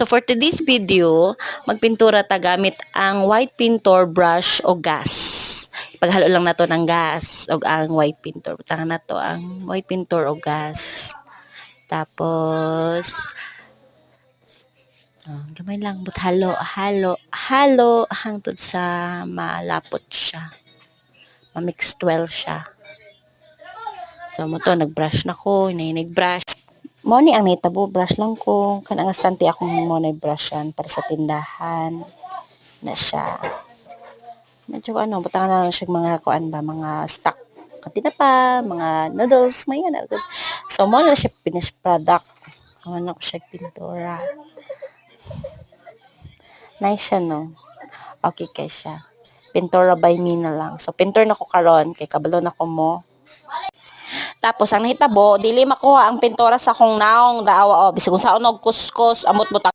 So for today's video, magpintura ta gamit ang white pintor brush o gas. Paghalo lang nato ng gas o ang white pintor. Butangan na to ang white pintor o gas. Tapos gamay lang but halo hangtod sa malapot siya. Ma-mix well siya. So mo to nag-brush na ko, nag-brush. Mo ni ang nitabo brush lang ko kanang stante akong mo na brushan para sa tindahan na siya. Medyo butangan na lang siya mga kuan ba, mga stock katinapa, mga noodles, may yan. So mo na siya finished product. Ano ko siya pintura. Nice siya no. Okay kay siya. Pintura by me na lang. So pintor na ko karon kay kabalo na ko mo. Tapos ang nahitabo, dili makuha ang pintura sa kong naong daawa o bisag kung saan og kuskus amot butang